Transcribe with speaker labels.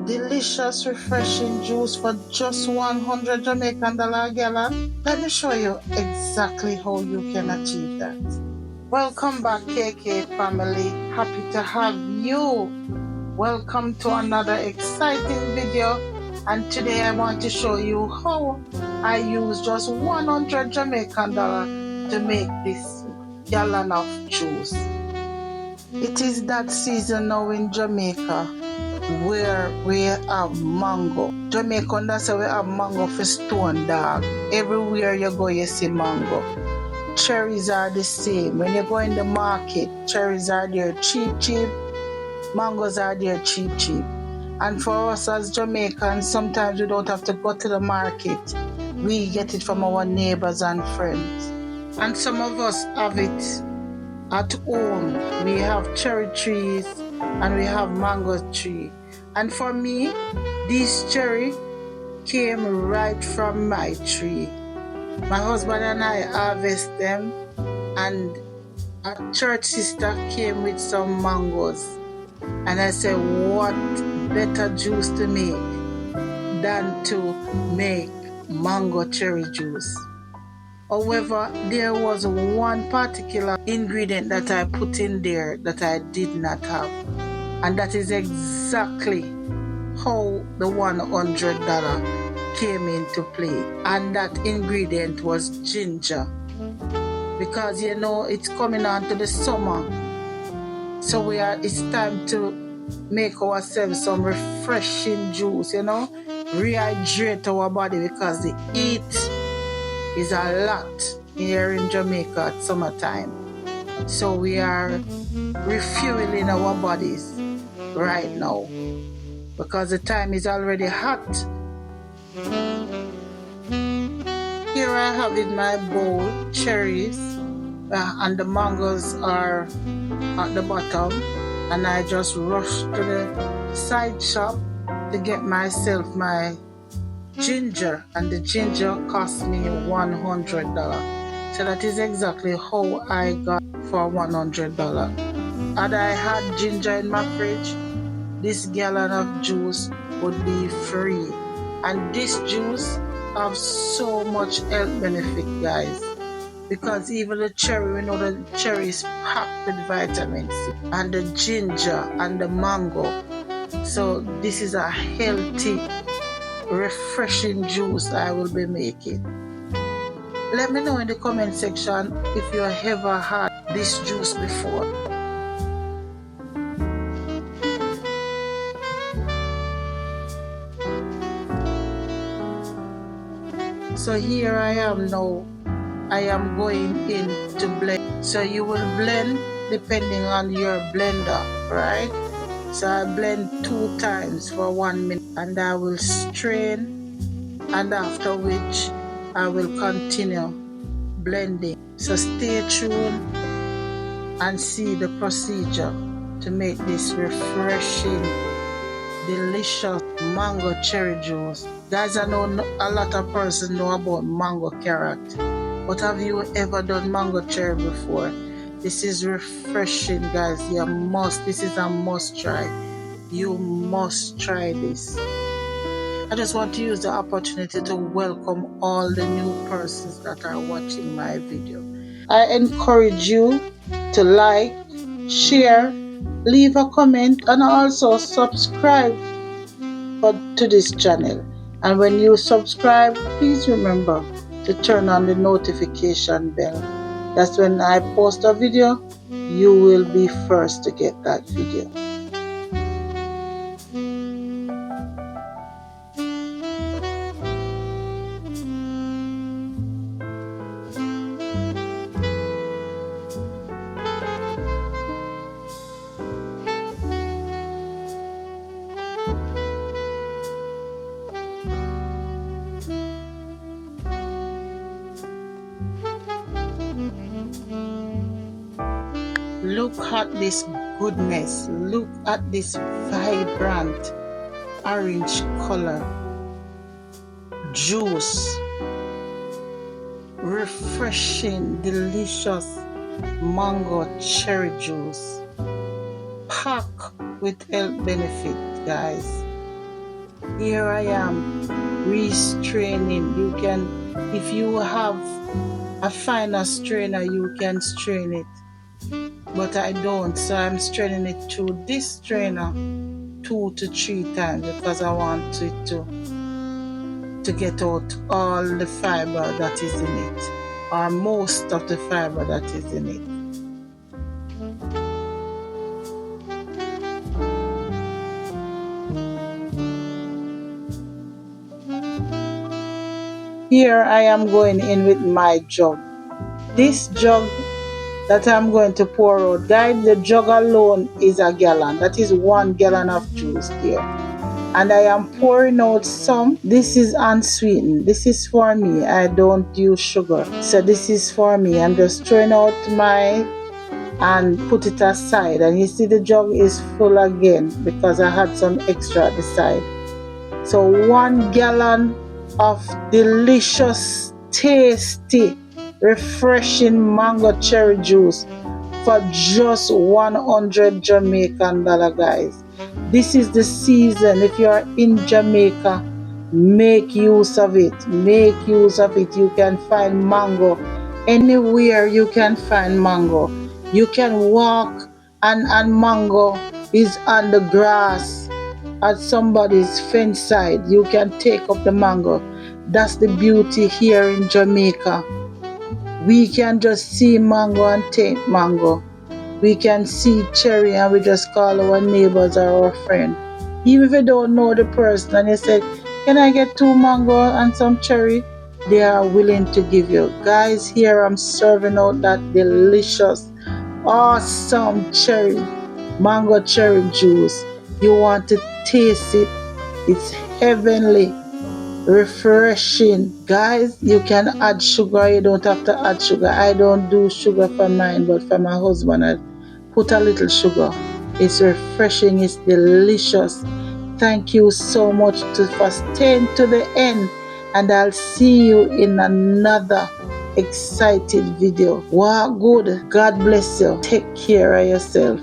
Speaker 1: delicious, refreshing juice for just $100 Jamaican a gallon. Let me show you exactly how you can achieve that. Welcome back, KK family. Happy to have you. Welcome to another exciting video, and today I want to show you how I use just $100 Jamaican to make this gallon of juice. It is that season now in Jamaica where we have mango. Jamaica, that's how we have mango for stone dog. Everywhere you go you see mango. Cherries are the same. When you go in the market, cherries are there cheap. Mangoes are there cheap. And for us as Jamaicans, sometimes we don't have to go to the market. We get it from our neighbors and friends. And some of us have it at home. We have cherry trees and we have mango tree. And for me, these cherry came right from my tree. My husband and I harvest them, and a church sister came with some mangoes. And I said, what better juice to make than to make mango cherry juice? However, there was one particular ingredient that I put in there that I did not have. And that is exactly how the $100 came into play. And that ingredient was ginger. Because you know it's coming on to the summer. So it's time to make ourselves some refreshing juice, rehydrate our body, because the heat is a lot here in Jamaica at summertime. So we are refueling our bodies right now because the time is already hot. Here I have in my bowl cherries and the mangoes are at the bottom, and I just rushed to the side shop to get myself my ginger, and the ginger cost me $100. So that is exactly how I got for $100. Had I had ginger in my fridge, this gallon of juice would be free. And this juice have so much health benefit, guys, because even the cherry, we know the cherry is packed with vitamin C, and the ginger and the mango. So this is a healthy, refreshing juice I will be making. Let me know in the comment section if you ever had this juice before. So here I am now. I am going in to blend. So you will blend depending on your blender, right? So I blend 2 times for 1 minute, and I will strain, and after which I will continue blending. So stay tuned and see the procedure to make this refreshing, delicious mango cherry juice. Guys, I know a lot of persons know about mango carrot, but have you ever done mango cherry before? This is refreshing, guys. This is a must try. You must try this. I just want to use the opportunity to welcome all the new persons that are watching my video. I encourage you to like, share, leave a comment, and also subscribe to this channel. And when you subscribe, please remember to turn on the notification bell. That's when I post a video, you will be first to get that video. Look at this goodness. Look at this vibrant orange color juice. Refreshing, delicious mango cherry juice. Packed with health benefit, guys. Here I am restraining. You can, if you have a finer strainer, you can strain it. But I don't, so I'm straining it through this strainer 2 to 3 times because I want it to get out all the fiber that is in it, or most of the fiber that is in it. Here I am going in with my jug. This jug that I'm going to pour out, guys, the jug alone is a gallon. That is 1 gallon of juice there. And I am pouring out some. This is unsweetened. This is for me. I don't use sugar. So this is for me. I'm just throwing out my and put it aside. And you see the jug is full again because I had some extra at the side. So 1 gallon of delicious, tasty, refreshing mango cherry juice for just 100 Jamaican dollar, guys. This is the season. If you are in Jamaica, make use of it. Make use of it. You can find mango anywhere. You can find mango. You can walk and mango is on the grass at somebody's fence side. You can take up the mango. That's the beauty here in Jamaica. We can just see mango and take mango. We can see cherry and we just call our neighbors or our friend. Even if you don't know the person and you say, can I get 2 mango and some cherry? They are willing to give you. Guys, here I'm serving out that delicious, awesome mango cherry juice. You want to taste it. It's heavenly, refreshing. Guys, you can add sugar. You don't have to add sugar. I don't do sugar for mine, but for my husband, I put a little sugar. It's refreshing. It's delicious. Thank you so much for staying to the end. And I'll see you in another excited video. Wow, good. God bless you. Take care of yourself.